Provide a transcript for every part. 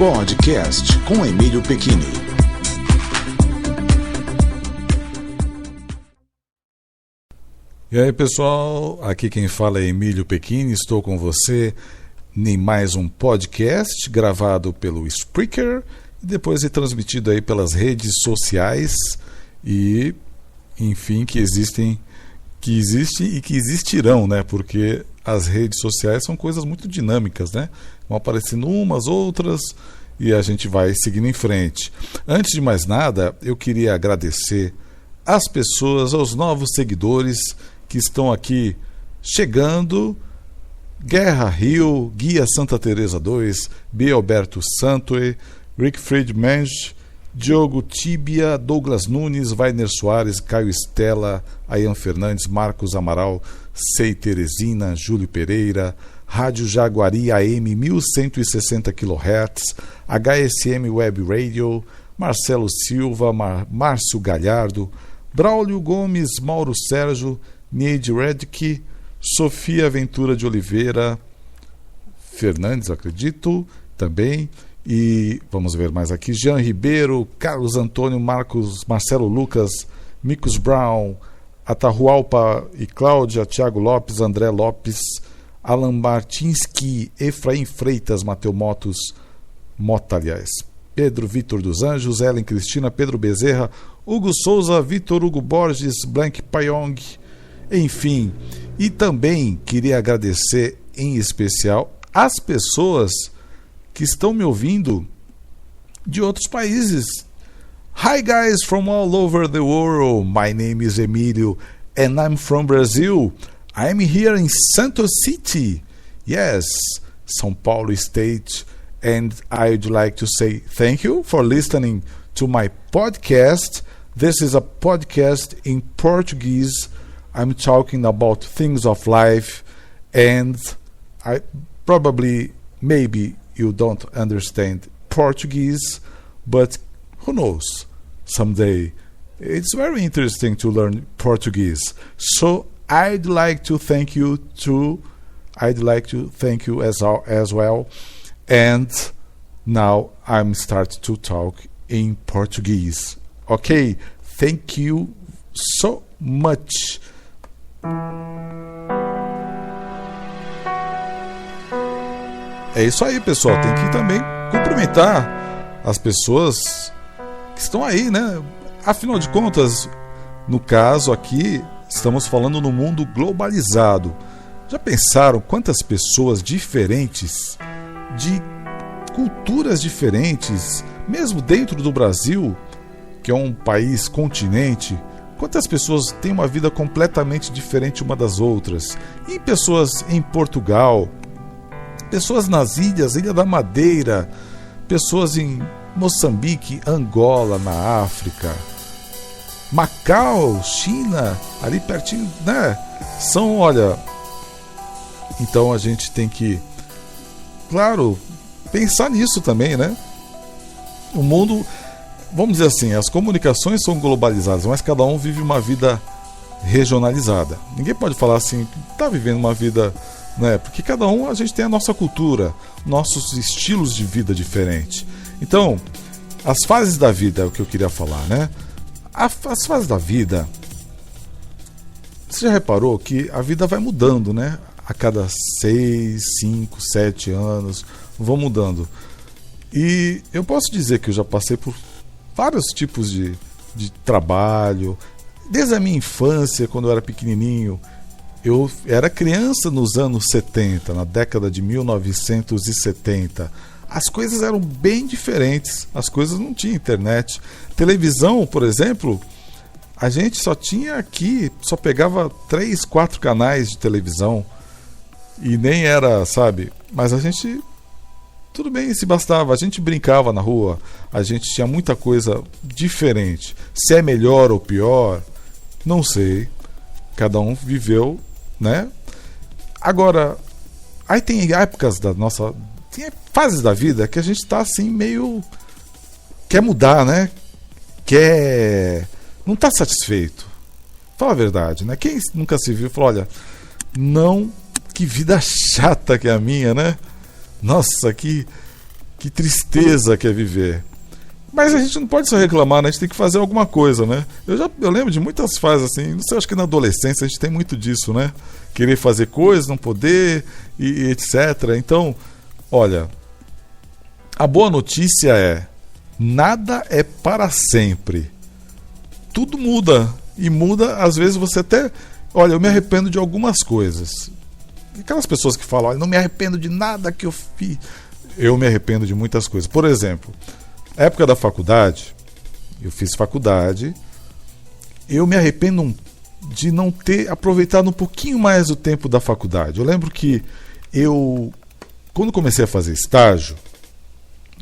Podcast com Emílio Pecchini. E aí, pessoal, aqui quem fala é Emílio Pecchini, estou com você em mais um podcast gravado pelo Spreaker e depois transmitido aí pelas redes sociais e, enfim, que existem e que existirão, né? Porque as redes sociais são coisas muito dinâmicas, né? Vão aparecendo umas, outras e a gente vai seguindo em frente. Antes de mais nada, eu queria agradecer às pessoas, aos novos seguidores que estão aqui chegando: Guerra Rio, Guia Santa Teresa 2, B. Alberto Santoe, Rick Friedman, Diogo Tíbia, Douglas Nunes, Wagner Soares, Caio Estela, Ayan Fernandes, Marcos Amaral, Sei Teresina, Júlio Pereira, Rádio Jaguari AM 1160 kHz, HSM Web Radio, Marcelo Silva, Márcio Galhardo, Braulio Gomes, Mauro Sérgio, Neide Redke, Sofia Ventura de Oliveira Fernandes, acredito, também. E vamos ver mais aqui: Jean Ribeiro, Carlos Antônio, Marcelo Lucas, Micos Brown, Atahualpa e Cláudia, Thiago Lopes, André Lopes, Alan Martinski, Efraim Freitas, Mateu Mota, Pedro Vitor dos Anjos, Ellen Cristina, Pedro Bezerra, Hugo Souza, Vitor Hugo Borges, Blank Payong, enfim. E também queria agradecer em especial as pessoas que estão me ouvindo de outros países. Hi guys from all over the world. My name is Emilio and I'm from Brazil. I'm here in Santos City. Yes, São Paulo State. And I'd like to say thank you for listening to my podcast. This is a podcast in Portuguese. I'm talking about things of life, and maybe you don't understand Portuguese, but who knows, someday. It's very interesting to learn Portuguese. So I'd like to thank you as well. And now I'm start to talk in Portuguese. Okay, thank you so much. É isso aí, pessoal. Tem que também cumprimentar as pessoas que estão aí, né? Afinal de contas, no caso aqui, estamos falando no mundo globalizado. Já pensaram quantas pessoas diferentes, de culturas diferentes, mesmo dentro do Brasil, que é um país continente, quantas pessoas têm uma vida completamente diferente uma das outras? E pessoas em Portugal, pessoas nas ilhas, Ilha da Madeira, pessoas em Moçambique, Angola, na África, Macau, China, ali pertinho, né? Olha, então a gente tem que, claro, pensar nisso também, né? O mundo, vamos dizer assim, as comunicações são globalizadas, mas cada um vive uma vida regionalizada. Ninguém pode falar assim, está vivendo uma vida, né? Porque cada um, a gente tem a nossa cultura, nossos estilos de vida diferentes. Então, as fases da vida é o que eu queria falar, né? As fases da vida, você já reparou que a vida vai mudando, né? A cada 6, 5, 7 anos, vão mudando. E eu posso dizer que eu já passei por vários tipos de trabalho. Desde a minha infância, quando eu era pequenininho, eu era criança nos anos 70, na década de 1970. As coisas eram bem diferentes, as coisas não tinham internet. Televisão, por exemplo, a gente só tinha aqui, só pegava 3, 4 canais de televisão e nem era, sabe? Mas a gente, tudo bem, se bastava, a gente brincava na rua, a gente tinha muita coisa diferente. Se é melhor ou pior, não sei, cada um viveu, né? Agora, aí tem épocas da nossa... Tem fases da vida que a gente está assim meio... Quer mudar, né? Não está satisfeito. Fala a verdade, né? Quem nunca se viu falou, olha, que vida chata que é a minha, né? Nossa, que Que tristeza que é viver. Mas a gente não pode só reclamar, né? A gente tem que fazer alguma coisa, né? Eu lembro de muitas fases assim, não sei, acho que na adolescência a gente tem muito disso, né? Querer fazer coisas, não poder, e etc. Então, olha, a boa notícia é: nada é para sempre. Tudo muda. E muda, às vezes você até... Olha, eu me arrependo de algumas coisas. Aquelas pessoas que falam, olha, não me arrependo de nada que eu fiz. Eu me arrependo de muitas coisas. Por exemplo, na época da faculdade, eu fiz faculdade, eu me arrependo de não ter aproveitado um pouquinho mais o tempo da faculdade. Eu lembro que quando comecei a fazer estágio,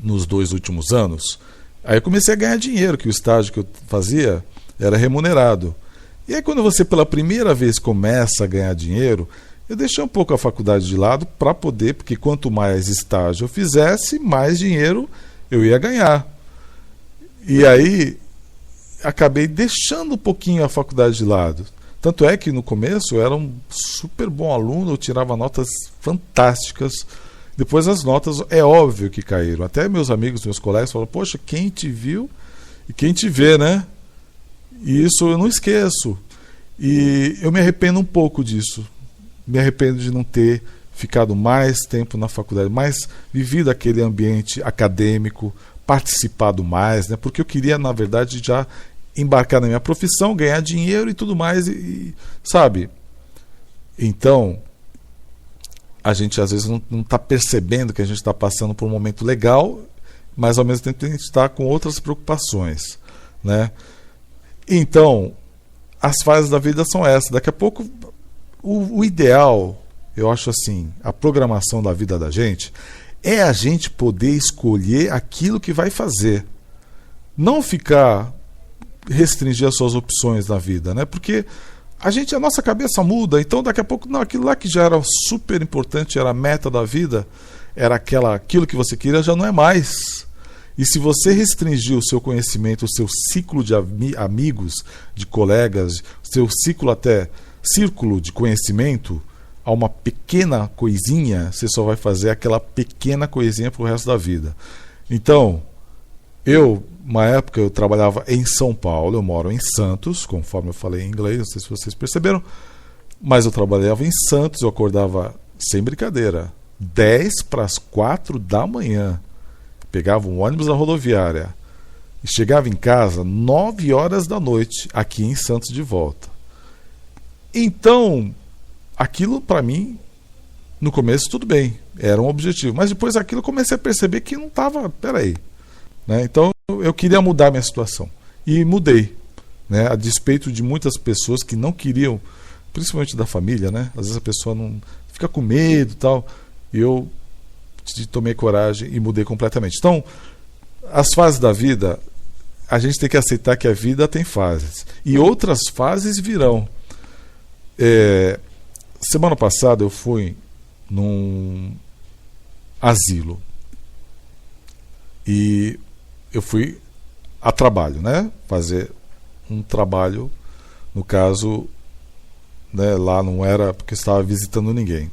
nos 2 últimos anos, aí eu comecei a ganhar dinheiro, que o estágio que eu fazia era remunerado. E aí quando você pela primeira vez começa a ganhar dinheiro, eu deixei um pouco a faculdade de lado para poder, porque quanto mais estágio eu fizesse, mais dinheiro eu ia ganhar. E aí acabei deixando um pouquinho a faculdade de lado. Tanto é que no começo eu era um super bom aluno, eu tirava notas fantásticas. Depois as notas, é óbvio que caíram. Até meus amigos, meus colegas falaram, poxa, quem te viu e quem te vê, né? E isso eu não esqueço. E eu me arrependo um pouco disso. Me arrependo de não ter ficado mais tempo na faculdade, mais vivido aquele ambiente acadêmico, participado mais, né? Porque eu queria, na verdade, já embarcar na minha profissão, ganhar dinheiro e tudo mais, sabe? Então, a gente às vezes não está percebendo que a gente está passando por um momento legal, mas ao mesmo tempo a gente está com outras preocupações, né? Então, as fases da vida são essas. Daqui a pouco, o ideal, eu acho assim, a programação da vida da gente é a gente poder escolher aquilo que vai fazer. Não ficar restringir as suas opções na vida, né? Porque a nossa cabeça muda, então daqui a pouco, não, aquilo lá que já era super importante, era a meta da vida, era aquilo que você queria, já não é mais. E se você restringir o seu conhecimento, o seu ciclo de amigos, de colegas, seu círculo de conhecimento a uma pequena coisinha, você só vai fazer aquela pequena coisinha para o resto da vida. Então, uma época eu trabalhava em São Paulo, eu moro em Santos, conforme eu falei em inglês, não sei se vocês perceberam, mas eu trabalhava em Santos, eu acordava, sem brincadeira, 3:50 da manhã. Pegava um ônibus na rodoviária e chegava em casa 9 horas da noite, aqui em Santos de volta. Então, aquilo para mim, no começo tudo bem, era um objetivo, mas depois aquilo eu comecei a perceber que não estava, peraí, né? Então eu queria mudar minha situação e mudei, né? A despeito de muitas pessoas que não queriam, principalmente da família, né? Às vezes a pessoa não fica com medo e tal, e eu tomei coragem e mudei completamente. Então, as fases da vida, a gente tem que aceitar que a vida tem fases. E outras fases virão. Semana passada eu fui num asilo. E eu fui a trabalho, né? Fazer um trabalho, no caso, né, lá não era porque estava visitando ninguém.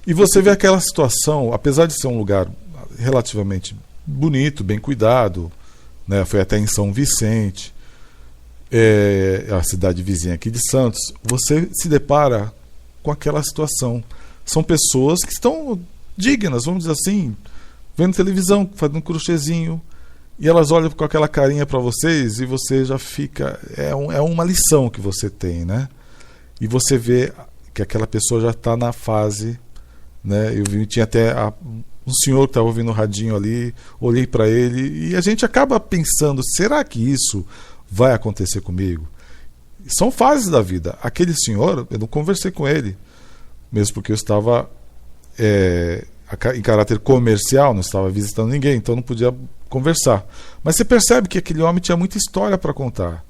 E você vê aquela situação, apesar de ser um lugar relativamente bonito, bem cuidado, né, foi até em São Vicente, a cidade vizinha aqui de Santos, você se depara com aquela situação. São pessoas que estão dignas, vamos dizer assim, vendo televisão, fazendo um crochêzinho, e elas olham com aquela carinha para vocês e você já fica... É uma lição que você tem, né? E você vê que aquela pessoa já está na fase... Né? Tinha até um senhor que estava ouvindo o radinho ali, olhei para ele e a gente acaba pensando, será que isso vai acontecer comigo? São fases da vida. Aquele senhor, eu não conversei com ele, mesmo porque eu estava em caráter comercial, não estava visitando ninguém, então não podia conversar. Mas você percebe que aquele homem tinha muita história para contar.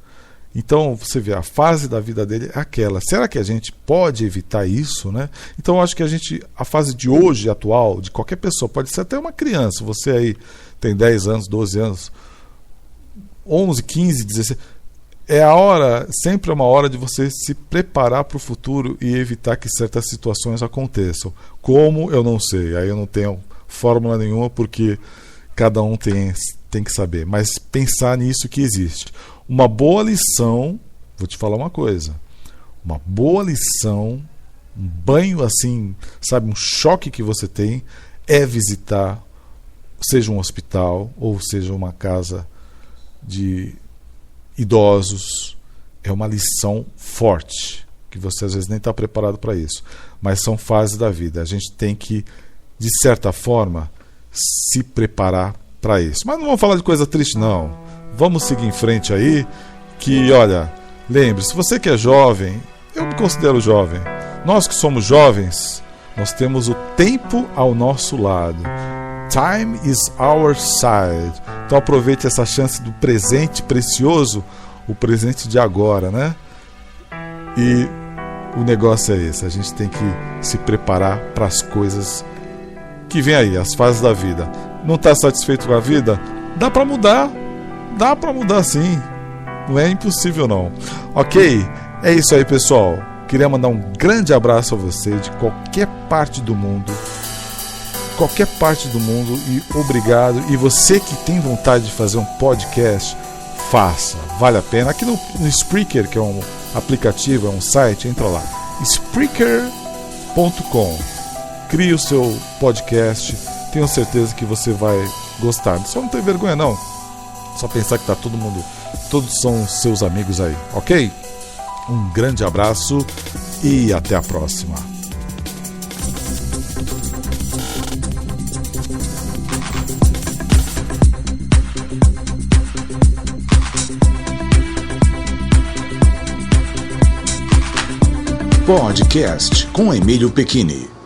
Então, você vê, a fase da vida dele é aquela. Será que a gente pode evitar isso, né? Então, eu acho que a fase de hoje, atual, de qualquer pessoa, pode ser até uma criança. Você aí tem 10 anos, 12 anos, 11, 15, 16. Sempre é uma hora de você se preparar para o futuro e evitar que certas situações aconteçam. Como, eu não sei. Aí eu não tenho fórmula nenhuma, porque cada um tem que saber, mas pensar nisso que existe. Uma boa lição, vou te falar uma coisa, uma boa lição, um banho assim, sabe, um choque que você tem é visitar, seja um hospital ou seja uma casa de idosos. É uma lição forte, que você às vezes nem está preparado para isso, mas são fases da vida. A gente tem que, de certa forma, se preparar para isso. Mas não vamos falar de coisa triste, não. Vamos seguir em frente aí, que, olha, lembre-se, você que é jovem, eu me considero jovem, nós que somos jovens, nós temos o tempo ao nosso lado. Time is our side. Então aproveite essa chance do presente precioso, o presente de agora, né? E o negócio é esse, a gente tem que se preparar para as coisas que vem aí, as fases da vida. Não está satisfeito com a vida? Dá para mudar sim, não é impossível não. Ok, é isso aí, pessoal. Queria mandar um grande abraço a você de qualquer parte do mundo, e obrigado. E você que tem vontade de fazer um podcast, faça, vale a pena. Aqui no Spreaker, que é um aplicativo, é um site, entra lá, Spreaker.com, crie o seu podcast, tenho certeza que você vai gostar. Só não tem vergonha não, só pensar que tá todo mundo, todos são seus amigos aí, ok? Um grande abraço e até a próxima. Podcast com Emílio Pecchini.